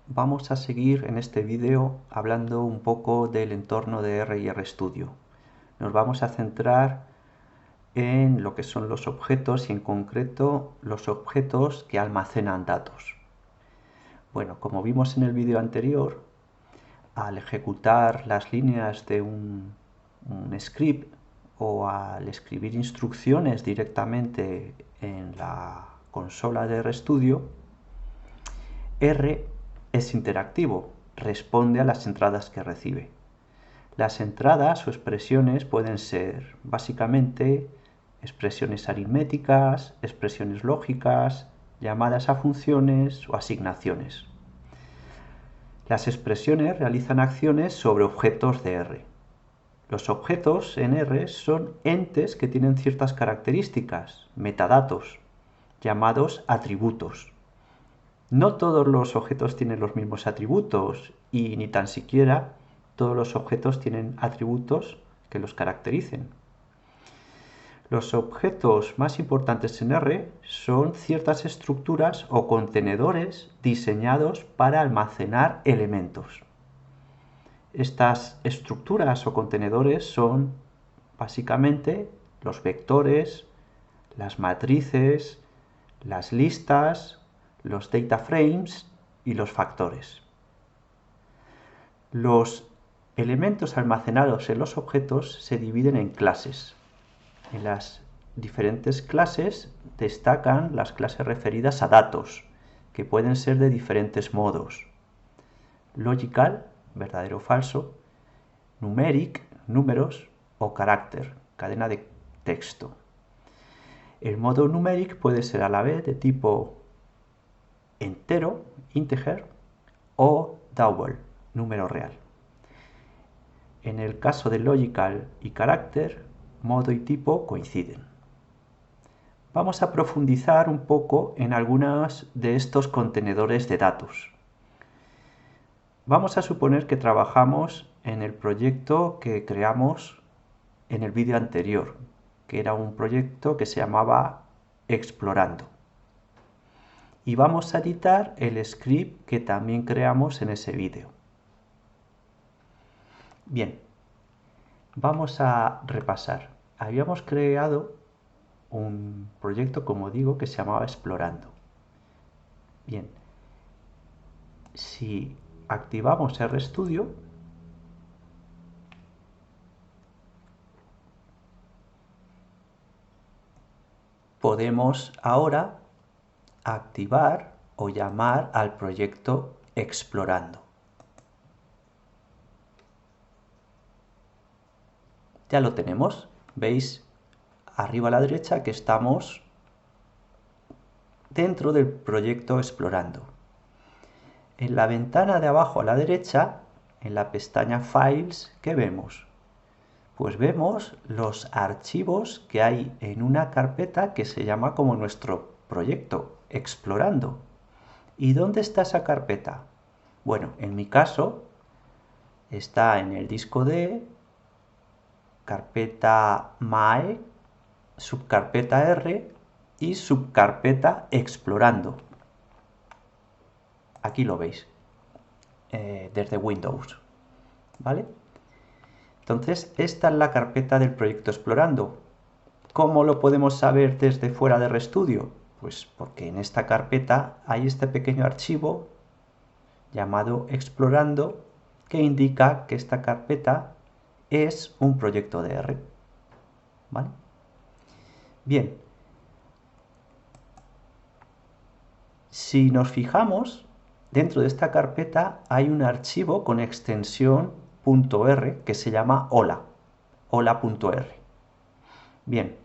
Vamos a seguir en este vídeo hablando un poco del entorno de R y RStudio. Nos vamos a centrar en lo que son los objetos y en concreto los objetos que almacenan datos. Bueno, como vimos en el vídeo anterior, al ejecutar las líneas de un script o al escribir instrucciones directamente en la consola de RStudio, R es interactivo, responde a las entradas que recibe. Las entradas o expresiones pueden ser básicamente expresiones aritméticas, expresiones lógicas, llamadas a funciones o asignaciones. Las expresiones realizan acciones sobre objetos de R. Los objetos en R son entes que tienen ciertas características, metadatos, llamados atributos. No todos los objetos tienen los mismos atributos y ni tan siquiera todos los objetos tienen atributos que los caractericen. Los objetos más importantes en R son ciertas estructuras o contenedores diseñados para almacenar elementos. Estas estructuras o contenedores son básicamente los vectores, las matrices, las listas, los data frames y los factores. Los elementos almacenados en los objetos se dividen en clases. En las diferentes clases destacan las clases referidas a datos, que pueden ser de diferentes modos. Logical, verdadero o falso, numeric, números, o character, cadena de texto. El modo numeric puede ser a la vez de tipo entero, integer, o double, número real. En el caso de logical y character, modo y tipo coinciden. Vamos a profundizar un poco en algunos de estos contenedores de datos. Vamos a suponer que trabajamos en el proyecto que creamos en el vídeo anterior, que era un proyecto que se llamaba Explorando. Y vamos a editar el script que también creamos en ese vídeo. Bien, vamos a repasar. Habíamos creado un proyecto, como digo, que se llamaba Explorando. Bien, si activamos RStudio, podemos ahora activar o llamar al proyecto Explorando. Ya lo tenemos. Veis arriba a la derecha que estamos dentro del proyecto Explorando. En la ventana de abajo a la derecha, en la pestaña Files, ¿qué vemos? Pues vemos los archivos que hay en una carpeta que se llama como nuestro proyecto, Explorando. ¿Y dónde está esa carpeta? Bueno, en mi caso está en el disco D, carpeta MAE, subcarpeta R y subcarpeta Explorando. Aquí lo veis, desde Windows, ¿vale? Entonces, esta es la carpeta del proyecto Explorando. ¿Cómo lo podemos saber desde fuera de RStudio? Pues porque en esta carpeta hay este pequeño archivo llamado Explorando que indica que esta carpeta es un proyecto de R. ¿Vale? Bien. Si nos fijamos, dentro de esta carpeta hay un archivo con extensión .r que se llama hola, hola.r. Bien,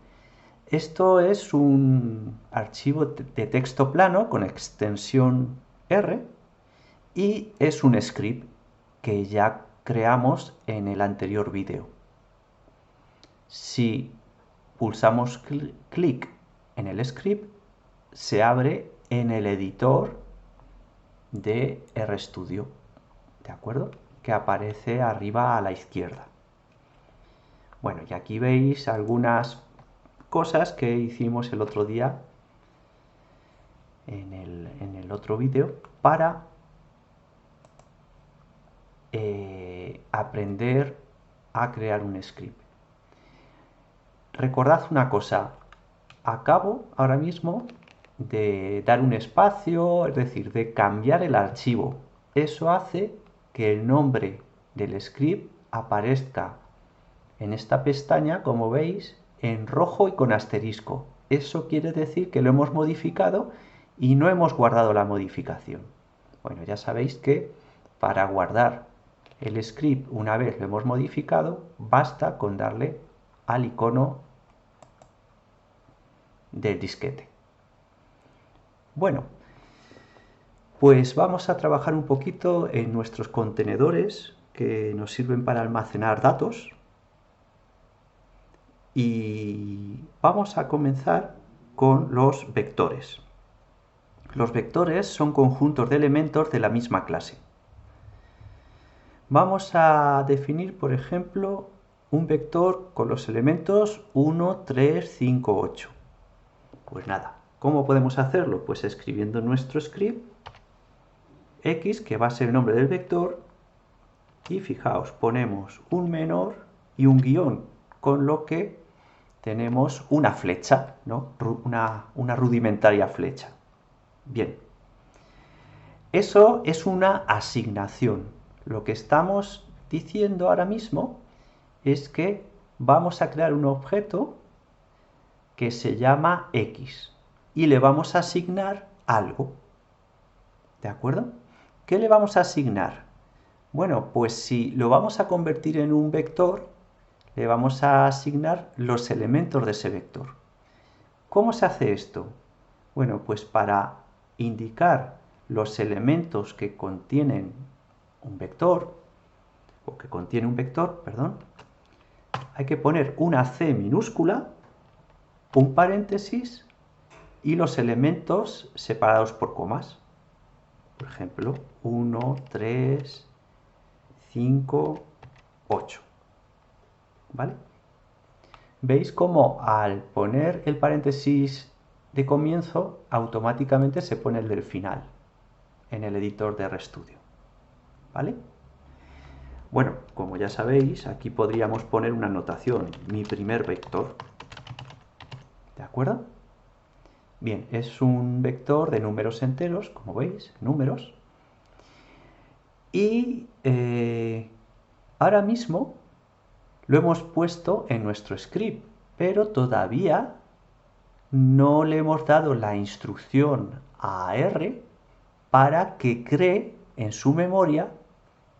esto es un archivo de texto plano con extensión R y es un script que ya creamos en el anterior vídeo. Si pulsamos clic en el script, se abre en el editor de RStudio, ¿de acuerdo? Que aparece arriba a la izquierda. Bueno, y aquí veis algunas cosas que hicimos el otro día en el otro vídeo para aprender a crear un script. Recordad una cosa, acabo ahora mismo de dar un espacio, es decir, de cambiar el archivo. Eso hace que el nombre del script aparezca en esta pestaña, como veis, en rojo y con asterisco. Eso quiere decir que lo hemos modificado y no hemos guardado la modificación. Bueno, ya sabéis que para guardar el script una vez lo hemos modificado, basta con darle al icono del disquete. Bueno, pues vamos a trabajar un poquito en nuestros contenedores que nos sirven para almacenar datos. Y vamos a comenzar con los vectores. Los vectores son conjuntos de elementos de la misma clase. Vamos a definir, por ejemplo, un vector con los elementos 1, 3, 5, 8. Pues nada, ¿cómo podemos hacerlo? Pues escribiendo nuestro script x, que va a ser el nombre del vector, y fijaos, ponemos un menor y un guión, con lo que tenemos una flecha, ¿no? Una rudimentaria flecha. Bien, eso es una asignación. Lo que estamos diciendo ahora mismo es que vamos a crear un objeto que se llama X y le vamos a asignar algo. ¿De acuerdo? ¿Qué le vamos a asignar? Bueno, pues si lo vamos a convertir en un vector, le vamos a asignar los elementos de ese vector. ¿Cómo se hace esto? Bueno, pues para indicar los elementos que contienen un vector, o que contiene un vector, perdón, hay que poner una C minúscula, un paréntesis y los elementos separados por comas. Por ejemplo, 1, 3, 5, 8. ¿Vale? ¿Veis cómo al poner el paréntesis de comienzo, automáticamente se pone el del final en el editor de RStudio? ¿Vale? Bueno, como ya sabéis, aquí podríamos poner una anotación, mi primer vector. ¿De acuerdo? Bien, es un vector de números enteros, como veis, números. Y ahora mismo lo hemos puesto en nuestro script, pero todavía no le hemos dado la instrucción a R para que cree en su memoria,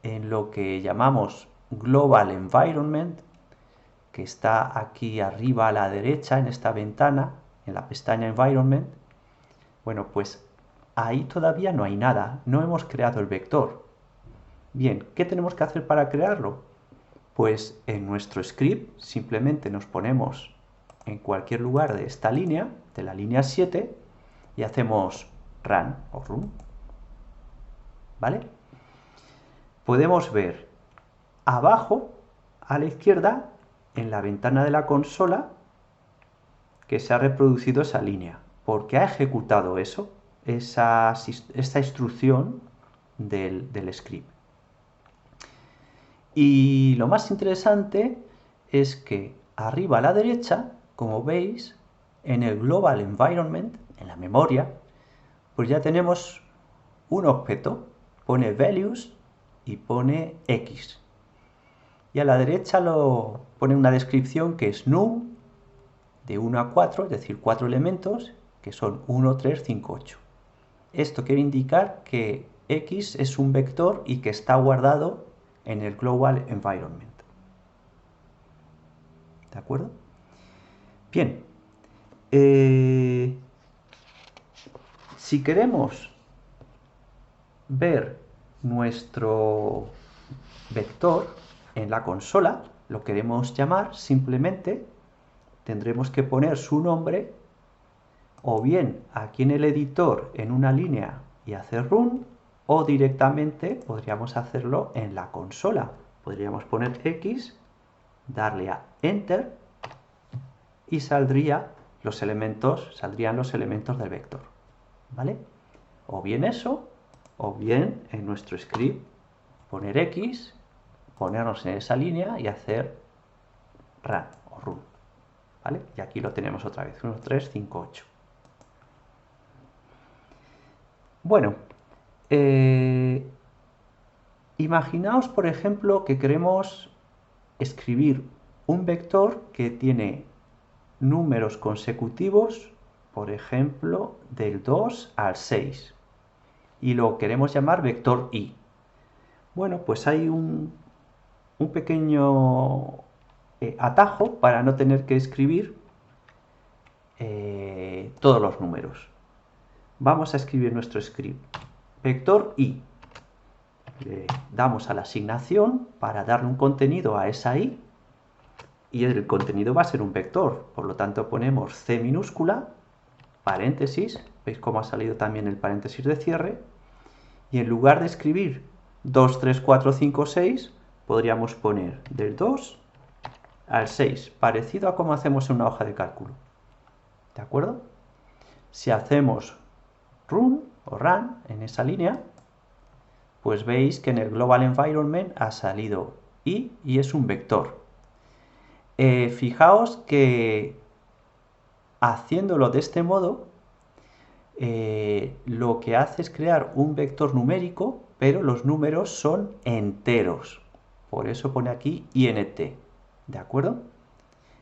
en lo que llamamos Global Environment, que está aquí arriba a la derecha en esta ventana, en la pestaña Environment. Bueno, pues ahí todavía no hay nada, no hemos creado el vector. Bien, ¿qué tenemos que hacer para crearlo? Pues en nuestro script simplemente nos ponemos en cualquier lugar de esta línea, de la línea 7, y hacemos run o run. ¿Vale? Podemos ver abajo, a la izquierda, en la ventana de la consola, que se ha reproducido esa línea, porque ha ejecutado eso, esa instrucción del script. Y lo más interesante es que arriba a la derecha, como veis, en el Global Environment, en la memoria, pues ya tenemos un objeto, pone values y pone X. Y a la derecha lo pone una descripción que es num, de 1 a 4, es decir, 4 elementos, que son 1, 3, 5, 8. Esto quiere indicar que X es un vector y que está guardado en el Global Environment. ¿De acuerdo? Bien. Si queremos ver nuestro vector en la consola, lo queremos llamar, simplemente tendremos que poner su nombre o bien aquí en el editor en una línea y hacer run, o directamente podríamos hacerlo en la consola. Podríamos poner X, darle a Enter y saldrían los elementos del vector. ¿Vale? O bien eso, o bien en nuestro script poner X, ponernos en esa línea y hacer run o run, ¿vale? Y aquí lo tenemos otra vez, 1, 3, 5, 8. Bueno, imaginaos, por ejemplo, que queremos escribir un vector que tiene números consecutivos, por ejemplo, del 2 al 6, y lo queremos llamar vector i. Bueno, pues hay un pequeño atajo para no tener que escribir todos los números. Vamos a escribir nuestro script. Vector i. Le damos a la asignación para darle un contenido a esa i, y el contenido va a ser un vector, por lo tanto ponemos C minúscula, paréntesis, veis cómo ha salido también el paréntesis de cierre, y en lugar de escribir 2, 3, 4, 5, 6, podríamos poner del 2 al 6, parecido a como hacemos en una hoja de cálculo. ¿De acuerdo? Si hacemos run o run en esa línea, pues veis que en el Global Environment ha salido i y es un vector. Fijaos que haciéndolo de este modo, lo que hace es crear un vector numérico, pero los números son enteros. Por eso pone aquí int. ¿De acuerdo?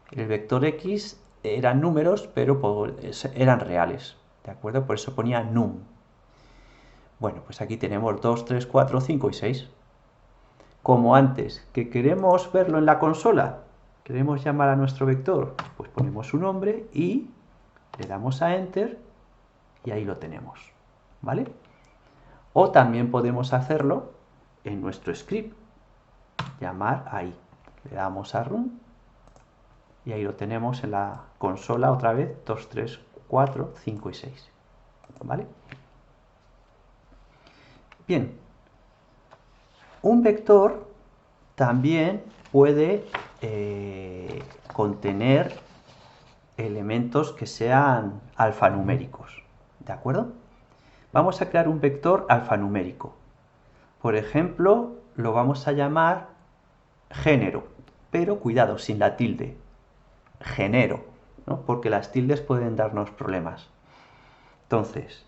El vector x eran números, pero eran reales. ¿De acuerdo? Por eso ponía num. Bueno, pues aquí tenemos 2, 3, 4, 5 y 6. Como antes, que queremos verlo en la consola, queremos llamar a nuestro vector, pues ponemos su nombre y le damos a Enter y ahí lo tenemos, ¿vale? O también podemos hacerlo en nuestro script, llamar ahí. Le damos a Run y ahí lo tenemos en la consola otra vez, 2, 3, 4, 5 y 6, ¿vale? Bien, un vector también puede contener elementos que sean alfanuméricos, ¿de acuerdo? Vamos a crear un vector alfanumérico. Por ejemplo, lo vamos a llamar género, pero cuidado, sin la tilde. Género, ¿no? Porque las tildes pueden darnos problemas. Entonces,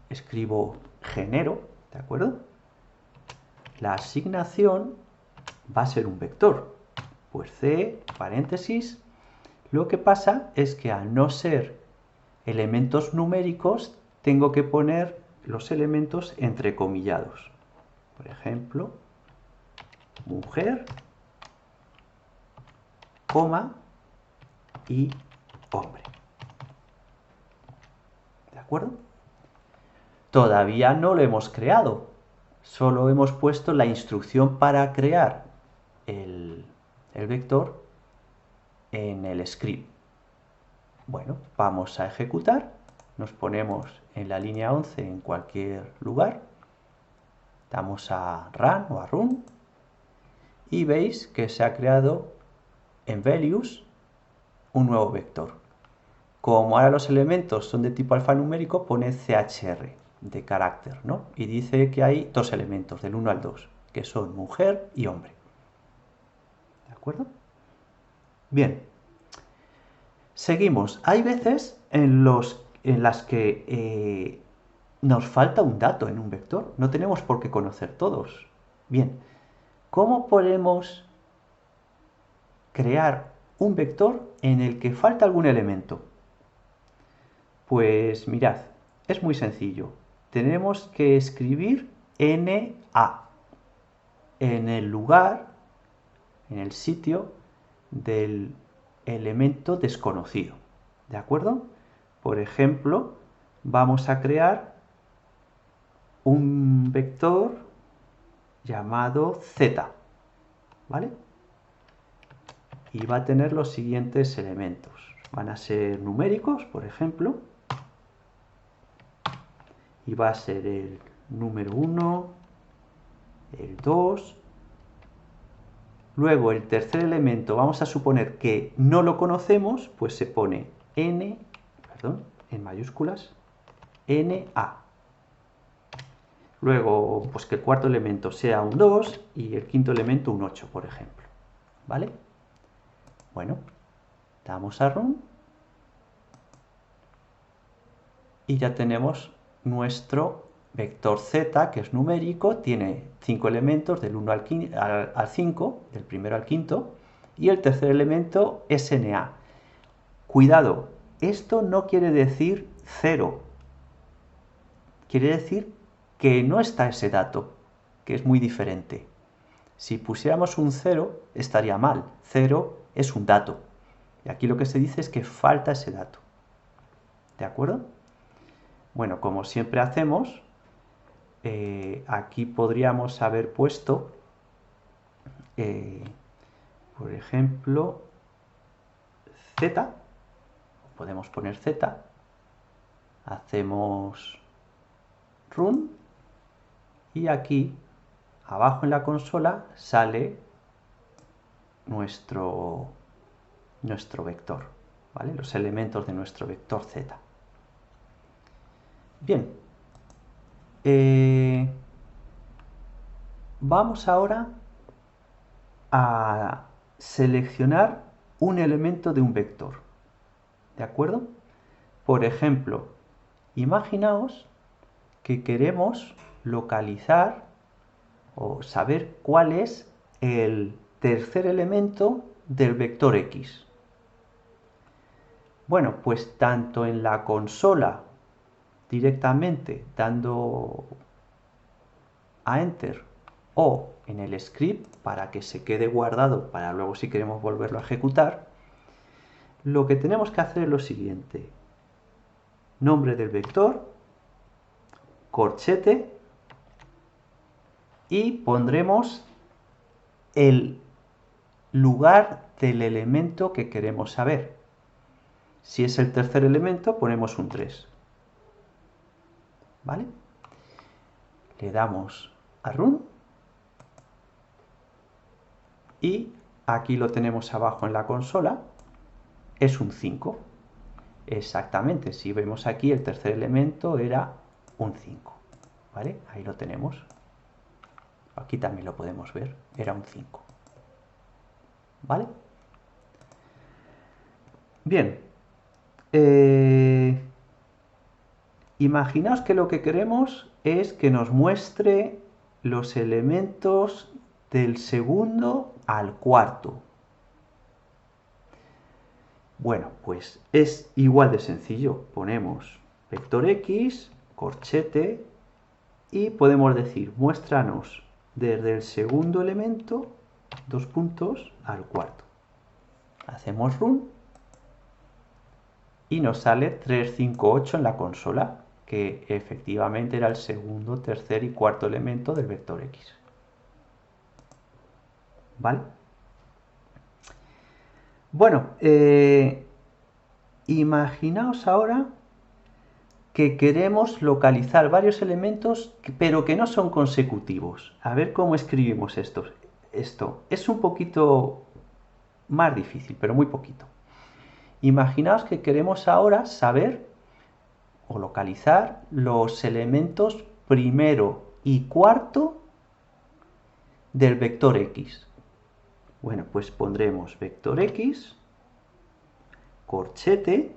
escribo género, ¿de acuerdo? La asignación va a ser un vector. Pues C, paréntesis. Lo que pasa es que al no ser elementos numéricos, tengo que poner los elementos entrecomillados. Por ejemplo, mujer, coma y hombre. ¿De acuerdo? Todavía no lo hemos creado. Solo hemos puesto la instrucción para crear el vector en el script. Bueno, vamos a ejecutar. Nos ponemos en la línea 11 en cualquier lugar. Damos a run o a run. Y veis que se ha creado en values un nuevo vector. Como ahora los elementos son de tipo alfanumérico, pone CHR de carácter, ¿no? Y dice que hay dos elementos, del 1 al 2, que son mujer y hombre. ¿De acuerdo? Bien. Seguimos. Hay veces en las que nos falta un dato en un vector. No tenemos por qué conocer todos. Bien. ¿Cómo podemos crear un vector en el que falta algún elemento? Pues mirad, es muy sencillo. Tenemos que escribir NA en el lugar, en el sitio del elemento desconocido. ¿De acuerdo? Por ejemplo, vamos a crear un vector llamado Z, ¿vale? Y va a tener los siguientes elementos. Van a ser numéricos, por ejemplo, y va a ser el número 1, el 2. Luego el tercer elemento, vamos a suponer que no lo conocemos, pues se pone en mayúsculas, NA. Luego, pues que el cuarto elemento sea un 2 y el quinto elemento un 8, por ejemplo. ¿Vale? Bueno, damos a Run y ya tenemos nuestro vector z, que es numérico, tiene 5 elementos del 1 al 5, del primero al quinto, y el tercer elemento es NA. Cuidado, esto no quiere decir 0, quiere decir que no está ese dato, que es muy diferente. Si pusiéramos un 0 estaría mal, 0 es un dato, y aquí lo que se dice es que falta ese dato. ¿De acuerdo? Bueno, como siempre hacemos, aquí podríamos haber puesto, por ejemplo, z, podemos poner z, hacemos run y aquí abajo en la consola sale nuestro vector, ¿vale? Los elementos de nuestro vector z. Bien, vamos ahora a seleccionar un elemento de un vector, ¿de acuerdo? Por ejemplo, imaginaos que queremos localizar o saber cuál es el tercer elemento del vector X. Bueno, pues tanto en la consola directamente dando a Enter o en el script para que se quede guardado para luego si queremos volverlo a ejecutar, lo que tenemos que hacer es lo siguiente: nombre del vector, corchete, y pondremos el lugar del elemento que queremos saber. Si es el tercer elemento, ponemos un 3. ¿Vale? Le damos a Run y aquí lo tenemos abajo en la consola, es un 5. Exactamente, si vemos aquí el tercer elemento era un 5. ¿Vale? Ahí lo tenemos. Aquí también lo podemos ver, era un 5. ¿Vale? Bien. Imaginaos que lo que queremos es que nos muestre los elementos del segundo al cuarto. Bueno, pues es igual de sencillo. Ponemos vector X, corchete, y podemos decir, muéstranos desde el segundo elemento, dos puntos, al cuarto. Hacemos run y nos sale 3, 5, 8 en la consola, que efectivamente era el segundo, tercer y cuarto elemento del vector X. ¿Vale? Bueno, imaginaos ahora que queremos localizar varios elementos, pero que no son consecutivos. A ver cómo escribimos esto. Esto es un poquito más difícil, pero muy poquito. Imaginaos que queremos ahora saber o localizar los elementos primero y cuarto del vector X. Bueno, pues pondremos vector X, corchete,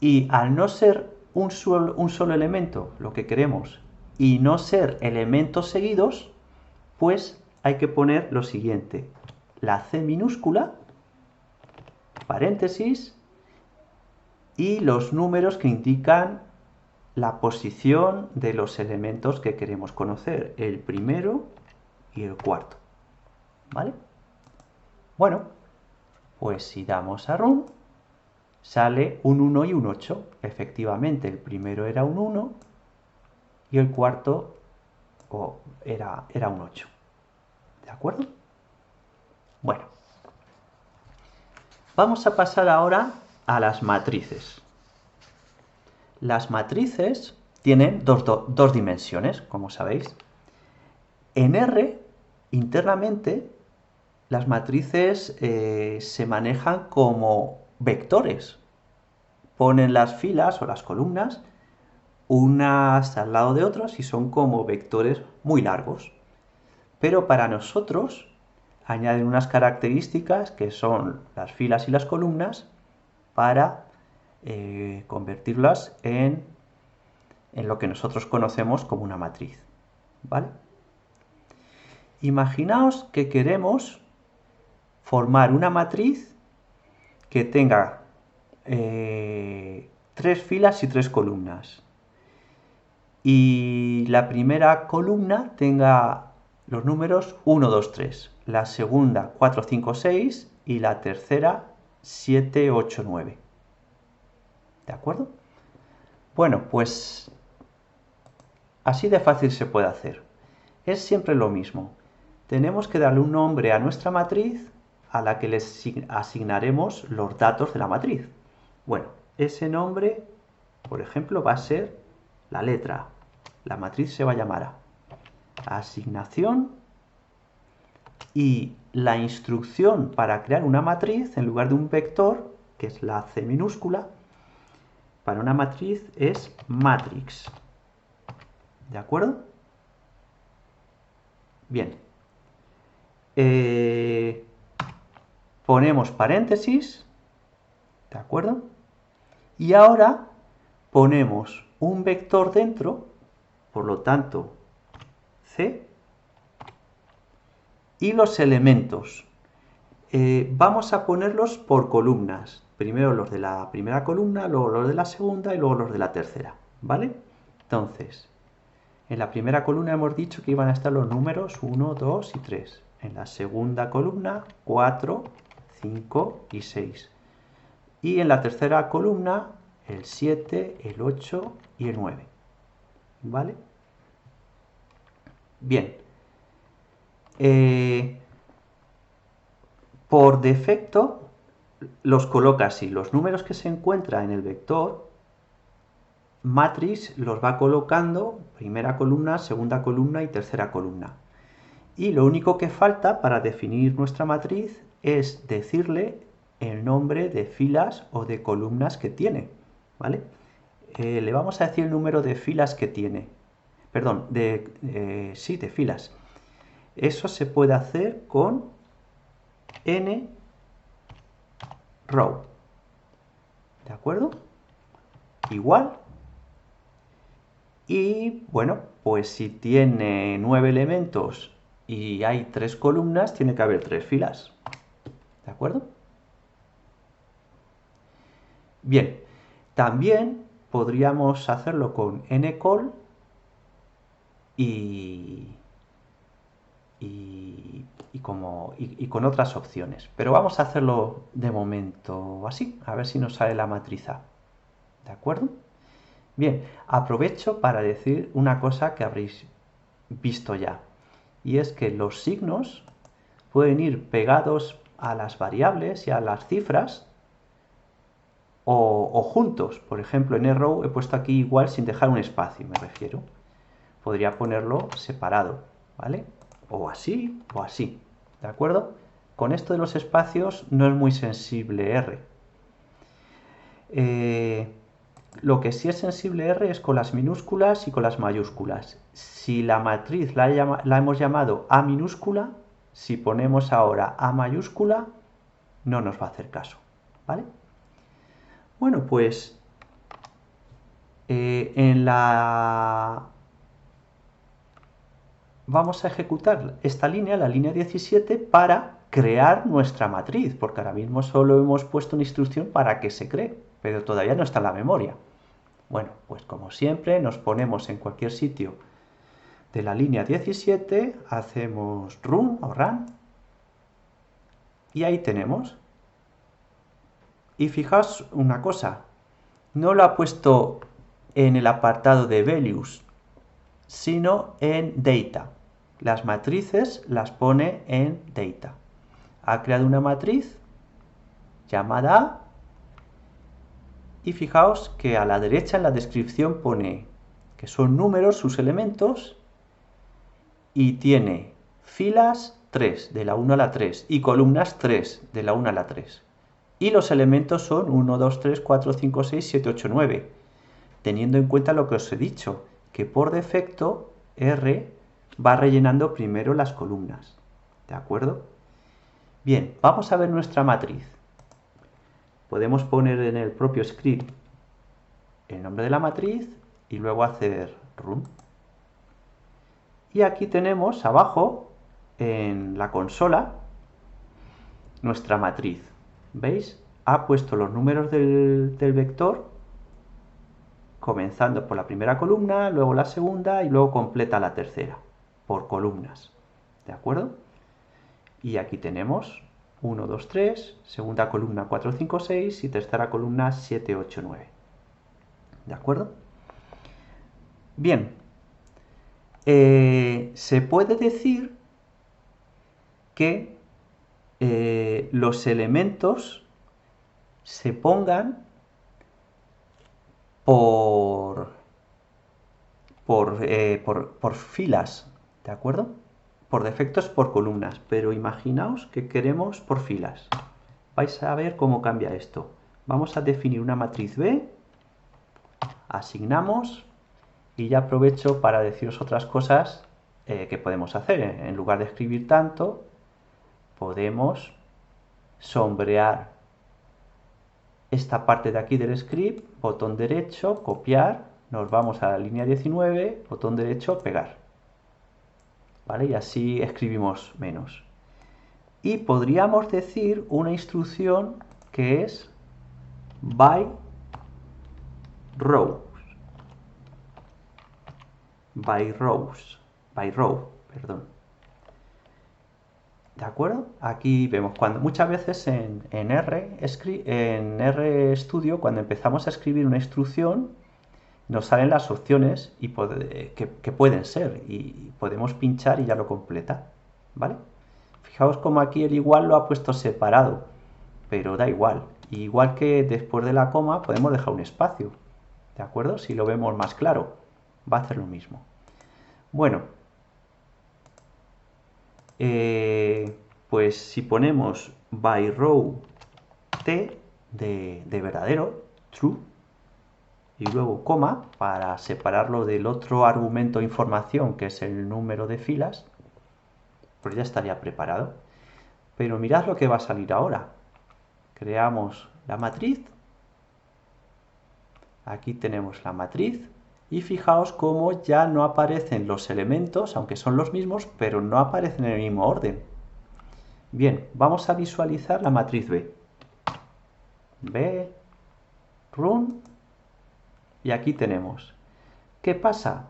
y al no ser un solo elemento lo que queremos y no ser elementos seguidos, pues hay que poner lo siguiente: la C minúscula, paréntesis, y los números que indican la posición de los elementos que queremos conocer, el primero y el cuarto. ¿Vale? Bueno, pues si damos a Run, sale un 1 y un 8. Efectivamente, el primero era un 1 y el cuarto era un 8. ¿De acuerdo? Bueno, vamos a pasar ahora a las matrices. Las matrices tienen dos dimensiones, como sabéis. En R, internamente, las matrices se manejan como vectores. Ponen las filas o las columnas unas al lado de otras y son como vectores muy largos. Pero para nosotros añaden unas características que son las filas y las columnas para convertirlas en lo que nosotros conocemos como una matriz. ¿Vale? Imaginaos que queremos formar una matriz que tenga 3 filas y 3 columnas. Y la primera columna tenga los números 1, 2, 3. La segunda 4, 5, 6 y la tercera 7, 8, 9. ¿De acuerdo? Bueno, pues así de fácil se puede hacer. Es siempre lo mismo. Tenemos que darle un nombre a nuestra matriz a la que le asignaremos los datos de la matriz. Bueno, ese nombre, por ejemplo, va a ser la letra A. La matriz se va a llamar A. Asignación y la instrucción para crear una matriz en lugar de un vector, que es la C minúscula, para una matriz es matrix. ¿De acuerdo? Bien. Ponemos paréntesis. ¿De acuerdo? Y ahora ponemos un vector dentro, por lo tanto, C, y los elementos. Vamos a ponerlos por columnas. Primero los de la primera columna, luego los de la segunda y luego los de la tercera. ¿Vale? Entonces, en la primera columna hemos dicho que iban a estar los números 1, 2 y 3. En la segunda columna, 4, 5 y 6. Y en la tercera columna, el 7, el 8 y el 9. ¿Vale? Bien. Por defecto los coloca así. Los números que se encuentran en el vector matrix los va colocando primera columna, segunda columna y tercera columna. Y lo único que falta para definir nuestra matriz es decirle el nombre de filas o de columnas que tiene. ¿Vale? Le vamos a decir el número de filas que tiene. Perdón, de filas. Eso se puede hacer con n row. ¿De acuerdo? Igual. Y bueno, pues si tiene 9 elementos y hay 3 columnas, tiene que haber 3 filas. ¿De acuerdo? Bien, también podríamos hacerlo con ncol y con otras opciones. Pero vamos a hacerlo de momento así, a ver si nos sale la matriz A. ¿De acuerdo? Bien, aprovecho para decir una cosa que habréis visto ya. Y es que los signos pueden ir pegados a las variables y a las cifras o juntos. Por ejemplo, en arrow he puesto aquí igual sin dejar un espacio, me refiero. Podría ponerlo separado, ¿vale? O así, o así, ¿de acuerdo? Con esto de los espacios no es muy sensible R. Lo que sí es sensible R es con las minúsculas y con las mayúsculas. Si la matriz la hemos llamado A minúscula, si ponemos ahora A mayúscula, no nos va a hacer caso, ¿vale? Bueno, pues vamos a ejecutar esta línea, la línea 17, para crear nuestra matriz, porque ahora mismo solo hemos puesto una instrucción para que se cree, pero todavía no está en la memoria. Bueno, pues como siempre nos ponemos en cualquier sitio de la línea 17, hacemos run o run y ahí tenemos. Y fijaos una cosa, no lo ha puesto en el apartado de values, sino en data. Las matrices las pone en data. Ha creado una matriz llamada A y fijaos que a la derecha en la descripción pone que son números sus elementos y tiene filas 3 de la 1 a la 3 y columnas 3 de la 1 a la 3. Y los elementos son 1, 2, 3, 4, 5, 6, 7, 8, 9. teniendo en cuenta lo que os he dicho, que por defecto R va rellenando primero las columnas. ¿De acuerdo? Bien, vamos a ver nuestra matriz. Podemos poner en el propio script el nombre de la matriz y luego hacer run. Y aquí tenemos abajo, en la consola, nuestra matriz. ¿Veis? Ha puesto los números del vector, comenzando por la primera columna, luego la segunda y luego completa la tercera, por columnas. ¿De acuerdo? Y aquí tenemos 1, 2, 3, segunda columna 4, 5, 6 y tercera columna 7, 8, 9. ¿De acuerdo? Bien, se puede decir que los elementos se pongan por filas, ¿de acuerdo? Por defecto es por columnas, pero imaginaos que queremos por filas. Vais a ver cómo cambia esto. Vamos a definir una matriz B, asignamos, y ya aprovecho para deciros otras cosas que podemos hacer. En lugar de escribir tanto, podemos sombrear esta parte de aquí del script, botón derecho, copiar, nos vamos a la línea 19, botón derecho, pegar. ¿Vale? Y así escribimos menos. Y podríamos decir una instrucción que es by row. By row, perdón. ¿De acuerdo? Aquí vemos cuando muchas veces en RStudio, cuando empezamos a escribir una instrucción, nos salen las opciones y que pueden ser y podemos pinchar y ya lo completa. ¿Vale? Fijaos como aquí el igual lo ha puesto separado, pero da igual. Igual que después de la coma podemos dejar un espacio. ¿De acuerdo? Si lo vemos más claro, va a hacer lo mismo. Bueno, pues si ponemos by row t de verdadero, true, y luego coma para separarlo del otro argumento de información que es el número de filas, pues ya estaría preparado. Pero mirad lo que va a salir ahora. Creamos la matriz. Aquí tenemos la matriz. Y fijaos cómo ya no aparecen los elementos, aunque son los mismos, pero no aparecen en el mismo orden. Bien, vamos a visualizar la matriz B. B, run, y aquí tenemos. ¿Qué pasa?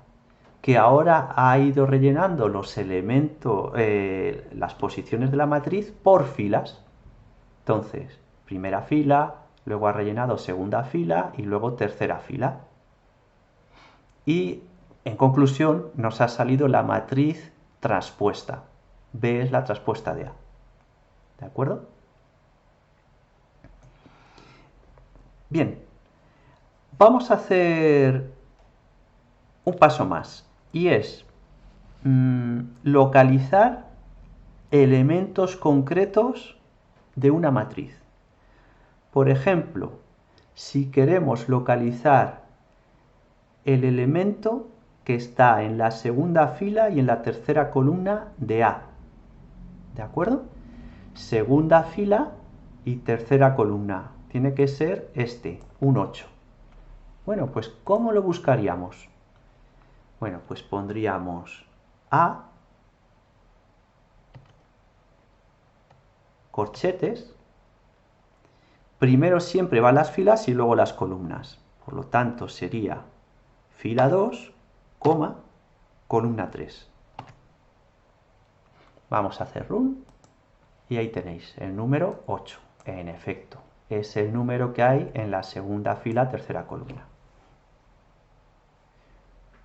Que ahora ha ido rellenando los elementos, las posiciones de la matriz por filas. Entonces, primera fila, luego ha rellenado segunda fila y luego tercera fila. Y en conclusión nos ha salido la matriz transpuesta. B es la transpuesta de A. ¿De acuerdo? Bien, vamos a hacer un paso más y es localizar elementos concretos de una matriz. Por ejemplo, si queremos localizar el elemento que está en la segunda fila y en la tercera columna de A. ¿De acuerdo? Segunda fila y tercera columna. Tiene que ser este, un 8. Bueno, pues ¿cómo lo buscaríamos? Bueno, pues pondríamos A, corchetes. Primero siempre van las filas y luego las columnas. Por lo tanto, sería fila 2, coma, columna 3. Vamos a hacer run y ahí tenéis el número 8. En efecto, es el número que hay en la segunda fila, tercera columna.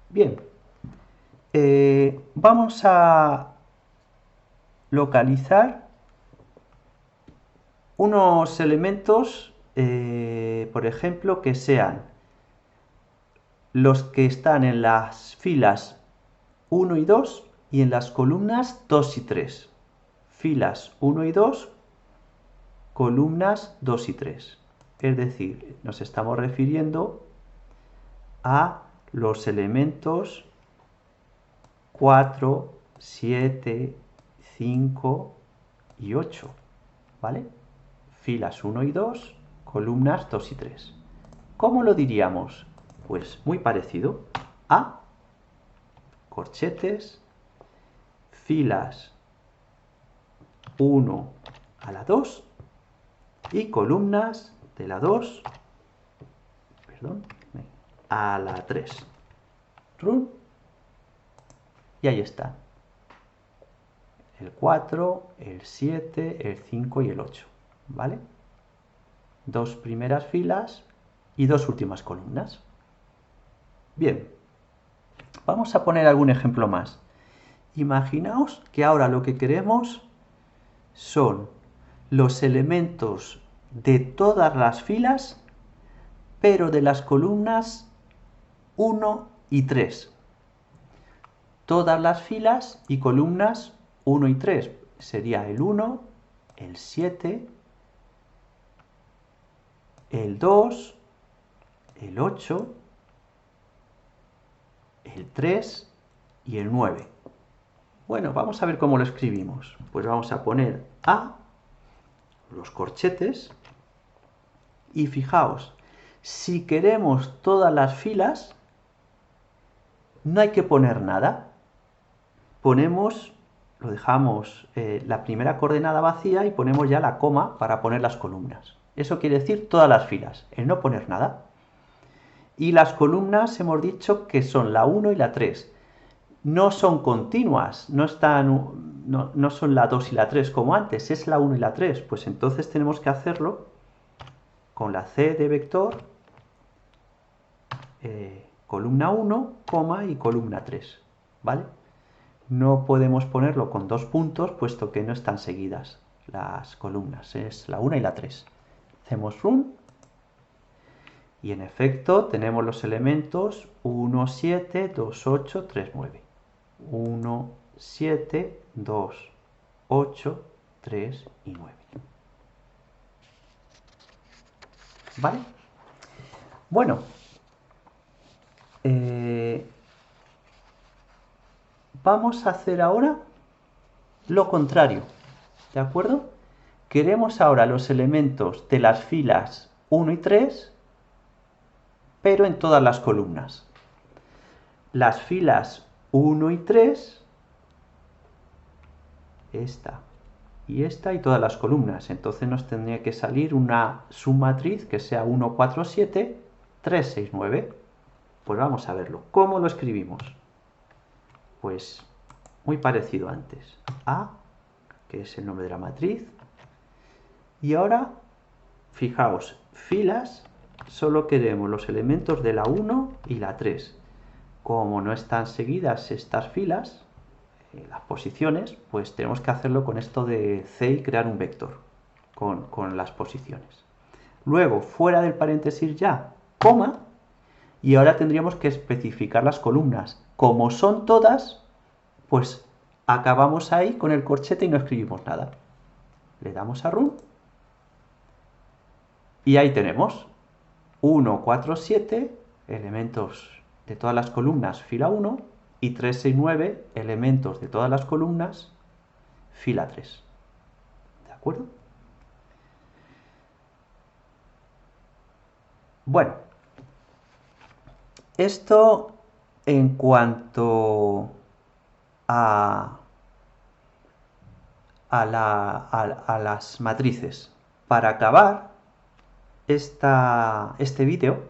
Bien, vamos a localizar unos elementos, por ejemplo, que sean los que están en las filas 1 y 2 y en las columnas 2 y 3. Filas 1 y 2, columnas 2 y 3. Es decir, nos estamos refiriendo a los elementos 4, 7, 5 y 8, ¿vale? Filas 1 y 2, columnas 2 y 3. ¿Cómo lo diríamos? Pues muy parecido a corchetes, filas 1 a la 2 y columnas de la 2, a la 3. Run. Y ahí está. El 4, el 7, el 5 y el 8. ¿Vale? Dos primeras filas y dos últimas columnas. Bien. Vamos a poner algún ejemplo más. Imaginaos que ahora lo que queremos son los elementos de todas las filas, pero de las columnas 1 y 3. Todas las filas y columnas 1 y 3. Sería el 1, el 7, el 2, el 8, el 3 y el 9. Bueno, vamos a ver cómo lo escribimos. Pues vamos a poner A, los corchetes, y fijaos, si queremos todas las filas, no hay que poner nada. Ponemos, lo dejamos la primera coordenada vacía y ponemos ya la coma para poner las columnas. Eso quiere decir todas las filas, el no poner nada. Y las columnas hemos dicho que son la 1 y la 3. No son continuas, no son la 2 y la 3 como antes, es la 1 y la 3. Pues entonces tenemos que hacerlo con la C de vector, columna 1, coma y columna 3, ¿vale? No podemos ponerlo con dos puntos, puesto que no están seguidas las columnas, es la 1 y la 3. Hacemos run, y en efecto tenemos los elementos 1, 7, 2, 8, 3, 9. 1, 7, 2, 8, 3 y 9. ¿Vale? Bueno, vamos a hacer ahora lo contrario, ¿de acuerdo? Queremos ahora los elementos de las filas 1 y 3, pero en todas las columnas. Las filas 1 y 3, esta y todas las columnas. Entonces nos tendría que salir una submatriz que sea 1, 4, 7, 3, 6, 9. Pues vamos a verlo. ¿Cómo lo escribimos? Pues muy parecido antes. A, que es el nombre de la matriz. Y ahora, fijaos, filas, solo queremos los elementos de la 1 y la 3. Como no están seguidas estas filas, las posiciones, pues tenemos que hacerlo con esto de C y crear un vector con las posiciones. Luego, fuera del paréntesis ya, coma, y ahora tendríamos que especificar las columnas. Como son todas, pues acabamos ahí con el corchete y no escribimos nada. Le damos a run y ahí tenemos 1, 4, 7, elementos de todas las columnas, fila 1, y 3, 6, 9, elementos de todas las columnas, fila 3. ¿De acuerdo? Bueno, esto en cuanto a las matrices. Para acabar este vídeo,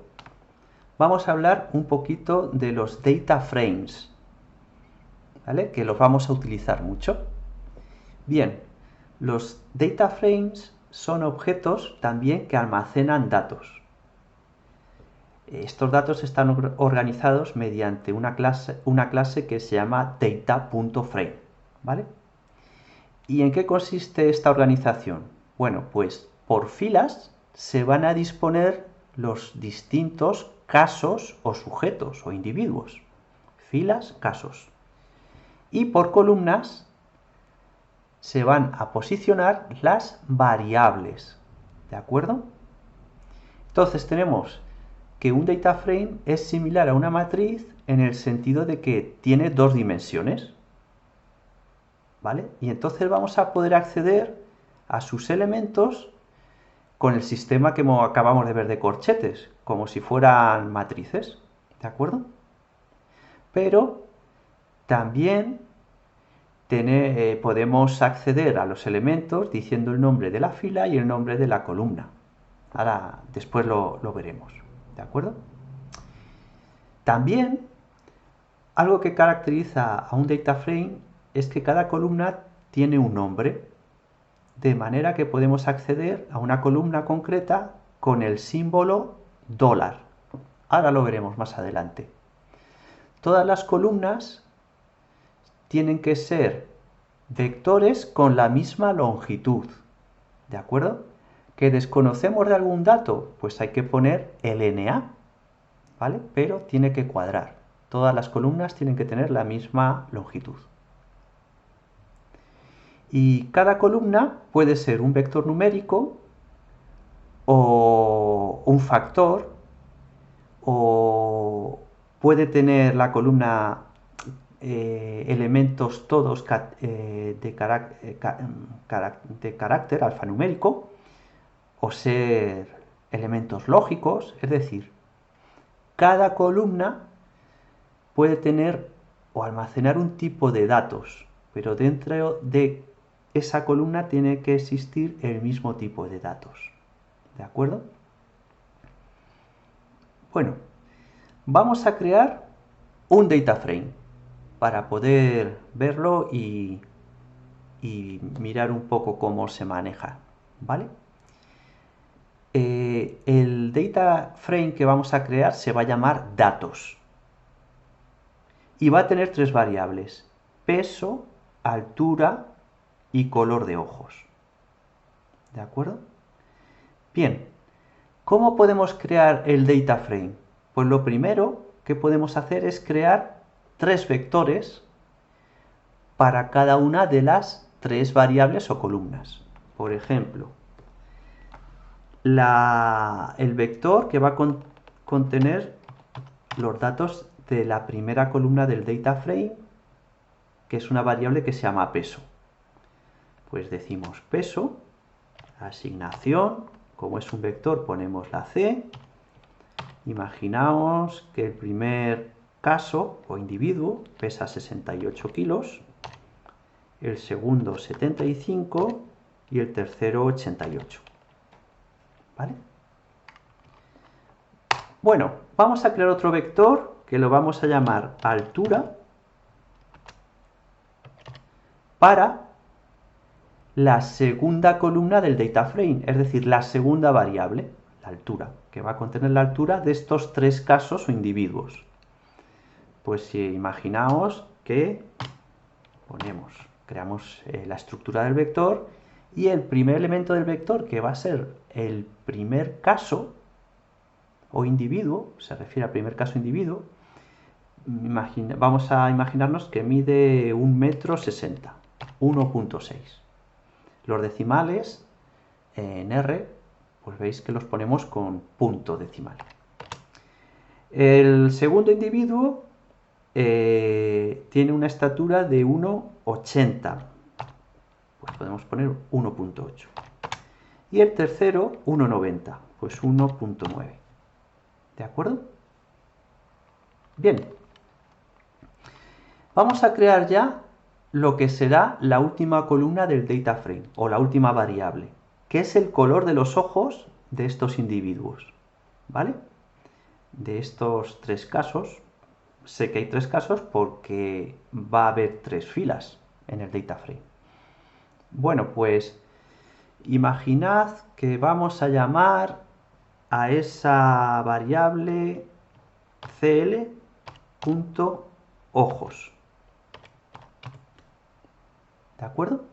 vamos a hablar un poquito de los data frames, ¿vale? Que los vamos a utilizar mucho. Bien, los data frames son objetos también que almacenan datos. Estos datos están organizados mediante una clase que se llama data.frame, ¿vale? ¿Y en qué consiste esta organización? Bueno, pues por filas se van a disponer los distintos casos o sujetos o individuos. Filas, casos. Y por columnas se van a posicionar las variables. ¿De acuerdo? Entonces tenemos que un data frame es similar a una matriz en el sentido de que tiene dos dimensiones, ¿vale? Y entonces vamos a poder acceder a sus elementos con el sistema que acabamos de ver de corchetes, como si fueran matrices, ¿de acuerdo? Pero también podemos acceder a los elementos diciendo el nombre de la fila y el nombre de la columna. Ahora, después lo veremos, ¿de acuerdo? También, algo que caracteriza a un data frame es que cada columna tiene un nombre, de manera que podemos acceder a una columna concreta con el símbolo $. Ahora lo veremos más adelante. Todas las columnas tienen que ser vectores con la misma longitud, ¿de acuerdo? ¿Que desconocemos de algún dato? Pues hay que poner LNA, ¿vale? Pero tiene que cuadrar. Todas las columnas tienen que tener la misma longitud. Y cada columna puede ser un vector numérico o un factor, o puede tener la columna elementos todos de carácter alfanumérico, o ser elementos lógicos, es decir, cada columna puede tener o almacenar un tipo de datos, pero dentro de esa columna tiene que existir el mismo tipo de datos, ¿de acuerdo? Bueno, vamos a crear un data frame para poder verlo y mirar un poco cómo se maneja, ¿vale? El data frame que vamos a crear se va a llamar datos y va a tener tres variables: peso, altura y color de ojos, ¿de acuerdo? Bien, ¿cómo podemos crear el data frame? Pues lo primero que podemos hacer es crear tres vectores para cada una de las tres variables o columnas. Por ejemplo, el vector que va a contener los datos de la primera columna del data frame, que es una variable que se llama peso. Pues decimos peso, asignación, como es un vector ponemos la C. Imaginaos que el primer caso o individuo pesa 68 kilos, el segundo 75 y el tercero 88. ¿Vale? Bueno, vamos a crear otro vector que lo vamos a llamar altura para la segunda columna del data frame, es decir, la segunda variable, la altura, que va a contener la altura de estos tres casos o individuos. Pues si imaginaos que creamos la estructura del vector y el primer elemento del vector, que va a ser el primer caso o individuo, se refiere al primer caso individuo, vamos a imaginarnos que mide 1,60 m, 1,6. Los decimales en R, pues veis que los ponemos con punto decimal. El segundo individuo tiene una estatura de 1,80, pues podemos poner 1,8. Y el tercero 1,90, pues 1,9. ¿De acuerdo? Bien. Vamos a crear ya lo que será la última columna del data frame, o la última variable, que es el color de los ojos de estos individuos, ¿vale? De estos tres casos, sé que hay tres casos porque va a haber tres filas en el data frame. Bueno, pues imaginad que vamos a llamar a esa variable cl.ojos. ¿De acuerdo?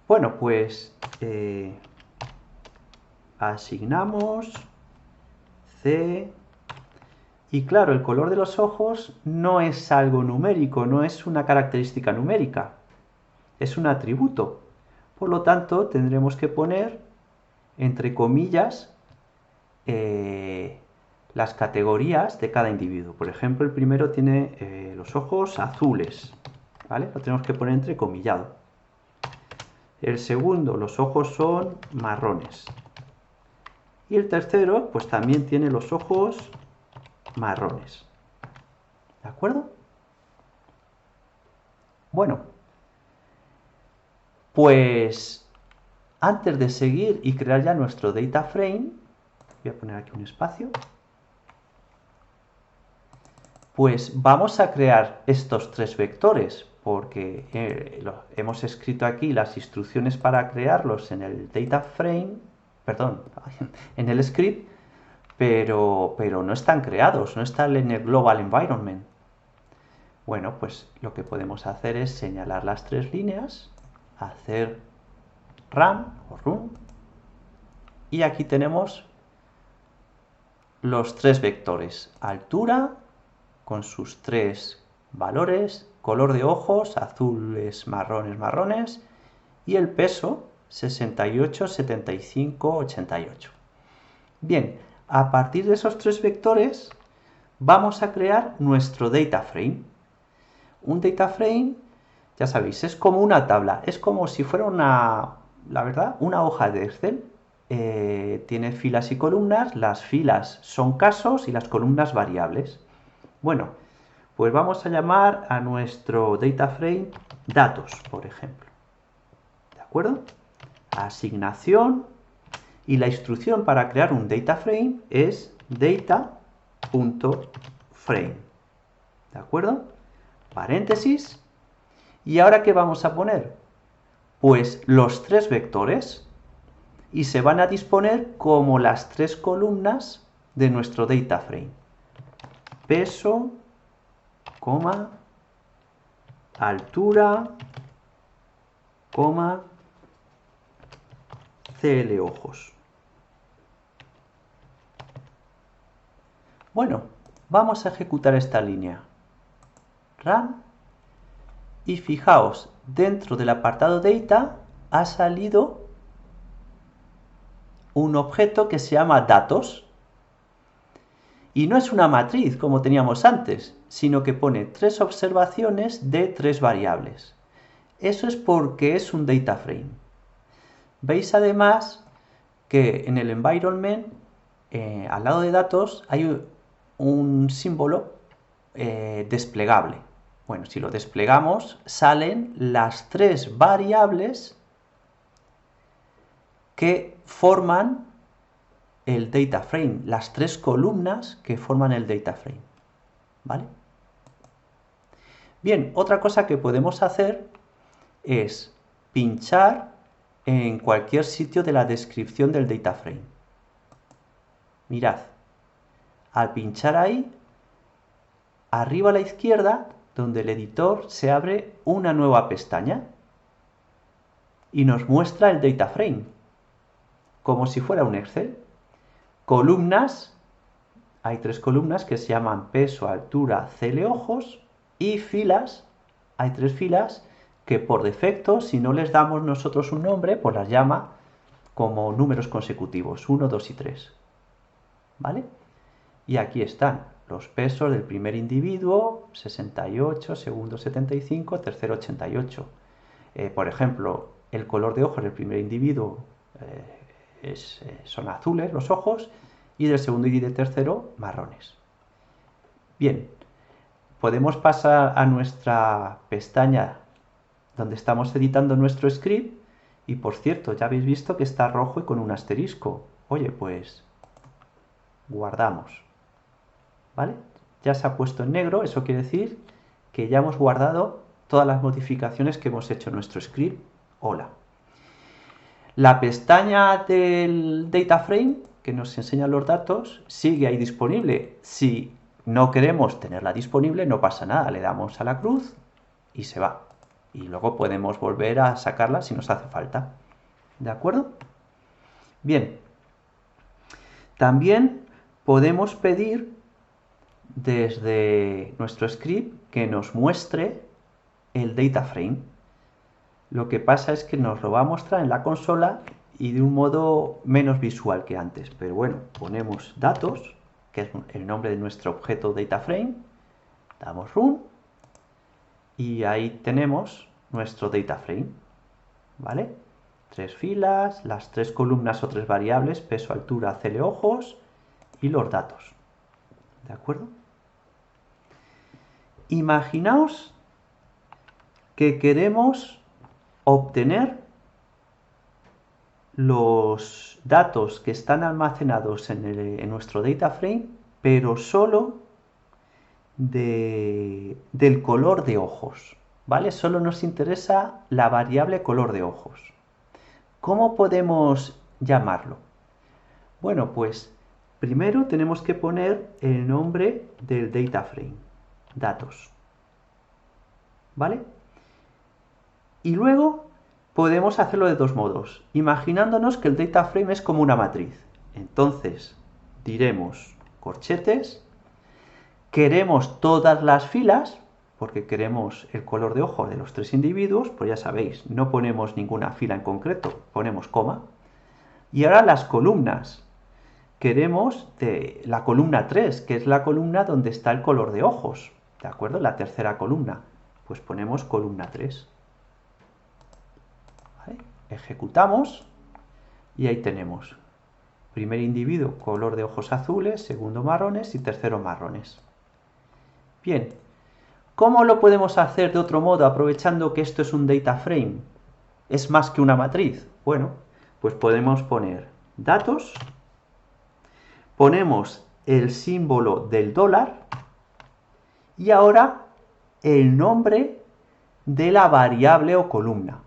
Bueno, pues asignamos C. Y claro, el color de los ojos no es algo numérico, no es una característica numérica, es un atributo. Por lo tanto, tendremos que poner, entre comillas, las categorías de cada individuo. Por ejemplo, el primero tiene los ojos azules, ¿vale? Lo tenemos que poner entrecomillado. El segundo, los ojos son marrones. Y el tercero, pues también tiene los ojos marrones. ¿De acuerdo? Bueno, pues antes de seguir y crear ya nuestro data frame, voy a poner aquí un espacio, pues vamos a crear estos tres vectores, porque hemos escrito aquí las instrucciones para crearlos en el data frame, perdón, en el script, pero no están creados, no están en el global environment. Bueno, pues lo que podemos hacer es señalar las tres líneas, hacer run o run, y aquí tenemos los tres vectores: altura con sus tres valores, color de ojos, azules, marrones, marrones, y el peso 68, 75, 88. Bien, a partir de esos tres vectores vamos a crear nuestro data frame. Un data frame, ya sabéis, es como una tabla, es como si fuera una hoja de Excel. Tiene filas y columnas, las filas son casos y las columnas variables. Bueno, pues vamos a llamar a nuestro data frame datos, por ejemplo. ¿De acuerdo? Asignación, y la instrucción para crear un data frame es data.frame. ¿De acuerdo? Paréntesis. ¿Y ahora qué vamos a poner? Pues los tres vectores, y se van a disponer como las tres columnas de nuestro data frame. Peso, coma, altura, coma, CL ojos. Bueno, vamos a ejecutar esta línea. Run. Y fijaos, dentro del apartado Data ha salido un objeto que se llama Datos. Y no es una matriz como teníamos antes, sino que pone tres observaciones de tres variables. Eso es porque es un data frame. Veis además que en el environment, al lado de datos, hay un símbolo desplegable. Bueno, si lo desplegamos, salen las tres variables que forman el data frame, las tres columnas que forman el data frame. ¿Vale? Bien, otra cosa que podemos hacer es pinchar en cualquier sitio de la descripción del data frame. Mirad, al pinchar ahí, arriba a la izquierda, donde el editor, se abre una nueva pestaña y nos muestra el data frame, como si fuera un Excel. Columnas, hay tres columnas que se llaman peso, altura, CL ojos, y filas, hay tres filas que por defecto, si no les damos nosotros un nombre, pues las llama como números consecutivos, 1, 2 y 3. ¿Vale? Y aquí están los pesos del primer individuo, 68, segundo 75, tercero 88. Por ejemplo, el color de ojos del primer individuo son azules los ojos, y del segundo y del tercero marrones. Bien, podemos pasar a nuestra pestaña donde estamos editando nuestro script, y por cierto, ya habéis visto que está rojo y con un asterisco. Oye, pues guardamos. ¿Vale? Ya se ha puesto en negro, eso quiere decir que ya hemos guardado todas las modificaciones que hemos hecho en nuestro script. Hola. La pestaña del data frame, que nos enseña los datos, sigue ahí disponible. Si no queremos tenerla disponible, no pasa nada, le damos a la cruz y se va. Y luego podemos volver a sacarla si nos hace falta. ¿De acuerdo? Bien. También podemos pedir desde nuestro script que nos muestre el data frame. Lo que pasa es que nos lo va a mostrar en la consola y de un modo menos visual que antes. Pero bueno, ponemos datos, que es el nombre de nuestro objeto DataFrame, damos Run y ahí tenemos nuestro DataFrame, ¿vale? 3 filas, las 3 columnas o 3 variables, peso, altura, ojos y los datos, ¿de acuerdo? Imaginaos que queremos obtener los datos que están almacenados en nuestro DataFrame, pero solo del color de ojos, ¿vale? Solo nos interesa la variable color de ojos. ¿Cómo podemos llamarlo? Bueno, pues primero tenemos que poner el nombre del DataFrame, datos, ¿vale? Y luego podemos hacerlo de dos modos, imaginándonos que el DataFrame es como una matriz. Entonces diremos corchetes, queremos todas las filas, porque queremos el color de ojo de los 3 individuos, pues ya sabéis, no ponemos ninguna fila en concreto, ponemos coma. Y ahora las columnas. Queremos de la columna 3, que es la columna donde está el color de ojos, ¿de acuerdo? La tercera columna. Pues ponemos columna 3. ¿Vale? Ejecutamos y ahí tenemos primer individuo color de ojos azules, segundo marrones y tercero marrones. Bien, ¿cómo lo podemos hacer de otro modo aprovechando que esto es un data frame? Es más que una matriz. Bueno, pues podemos poner datos, ponemos el símbolo del dólar y ahora el nombre de la variable o columna.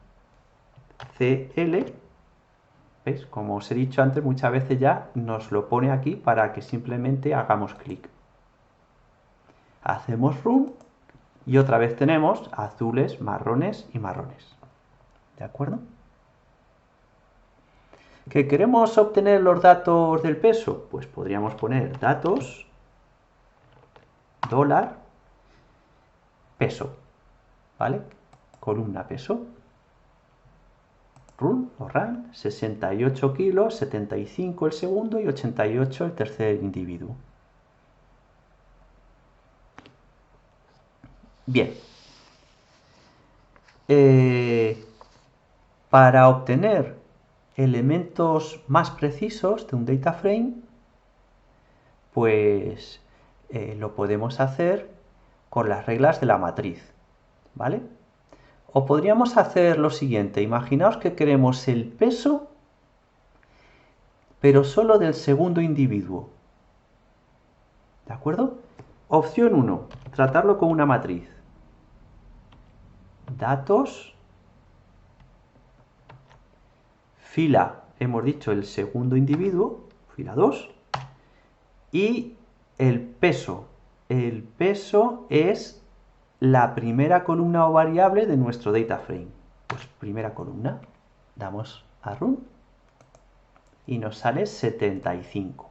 CL, ¿veis? Como os he dicho antes, muchas veces ya nos lo pone aquí para que simplemente hagamos clic. Hacemos run y otra vez tenemos azules, marrones y marrones. ¿De acuerdo? ¿Que queremos obtener los datos del peso? Pues podríamos poner datos, dólar, peso, ¿vale? Columna peso. Run o run, 68 kilos, 75 el segundo y 88 el tercer individuo. Bien. Para obtener elementos más precisos de un data frame, pues lo podemos hacer con las reglas de la matriz, ¿vale? O podríamos hacer lo siguiente, imaginaos que queremos el peso, pero solo del segundo individuo, ¿de acuerdo? Opción 1, tratarlo con una matriz. Datos, fila, hemos dicho el segundo individuo, fila 2, y el peso. El peso es la primera columna o variable de nuestro data frame. Pues primera columna, damos a run y nos sale 75,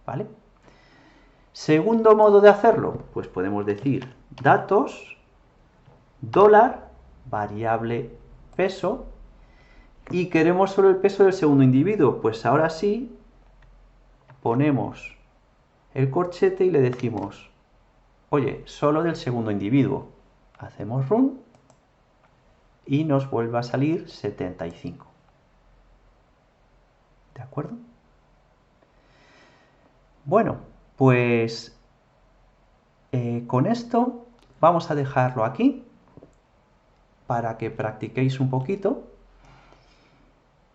¿vale? Segundo modo de hacerlo, pues podemos decir datos, dólar, variable peso, y queremos solo el peso del segundo individuo, pues ahora sí ponemos el corchete y le decimos, oye, solo del segundo individuo. Hacemos run y nos vuelve a salir 75. ¿De acuerdo? Bueno, pues con esto vamos a dejarlo aquí para que practiquéis un poquito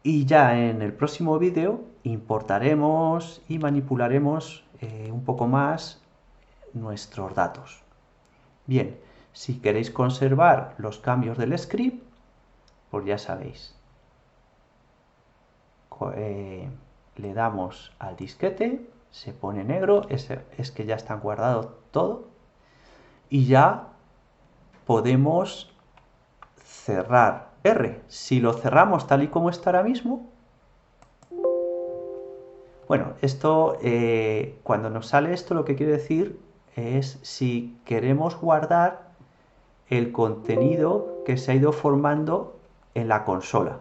y ya en el próximo vídeo importaremos y manipularemos un poco más nuestros datos. Bien, si queréis conservar los cambios del script, pues ya sabéis. Le damos al disquete, se pone negro, es que ya está guardado todo y ya podemos cerrar R. Si lo cerramos tal y como está ahora mismo, bueno, esto cuando nos sale esto lo que quiere decir es si queremos guardar el contenido que se ha ido formando en la consola,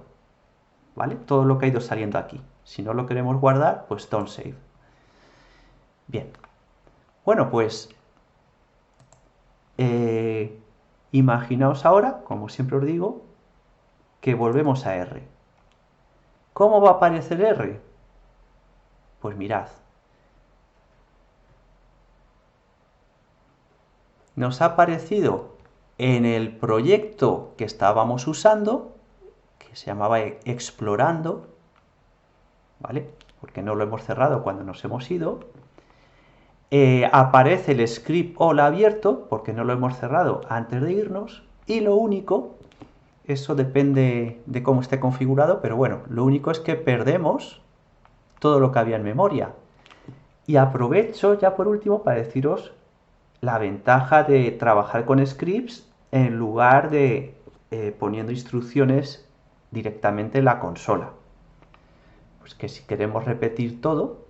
¿vale? Todo lo que ha ido saliendo aquí. Si no lo queremos guardar, pues don't save. Bien. Bueno, pues imaginaos ahora, como siempre os digo, que volvemos a R. ¿Cómo va a aparecer R? Pues mirad. Nos ha aparecido en el proyecto que estábamos usando, que se llamaba Explorando, ¿vale? Porque no lo hemos cerrado cuando nos hemos ido. Aparece el script hola abierto, porque no lo hemos cerrado antes de irnos. Y lo único, eso depende de cómo esté configurado, pero bueno, lo único es que perdemos todo lo que había en memoria. Y aprovecho ya por último para deciros la ventaja de trabajar con scripts en lugar de poniendo instrucciones directamente en la consola. Pues que si queremos repetir todo,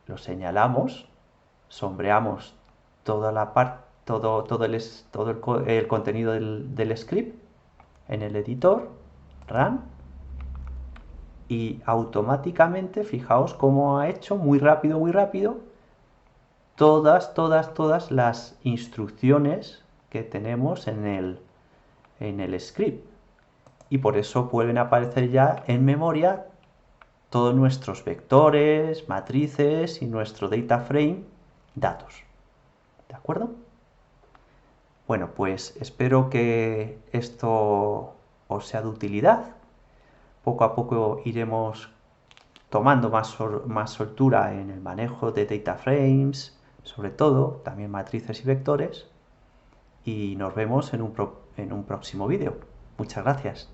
lo señalamos, sombreamos toda la parte, todo el contenido del script en el editor, run, y automáticamente, fijaos cómo ha hecho muy rápido, todas las instrucciones que tenemos en el script. Y por eso vuelven a aparecer ya en memoria todos nuestros vectores, matrices y nuestro data frame datos. ¿De acuerdo? Bueno, pues espero que esto os sea de utilidad. Poco a poco iremos tomando más soltura en el manejo de data frames, sobre todo, también matrices y vectores. Y nos vemos en un próximo vídeo. Muchas gracias.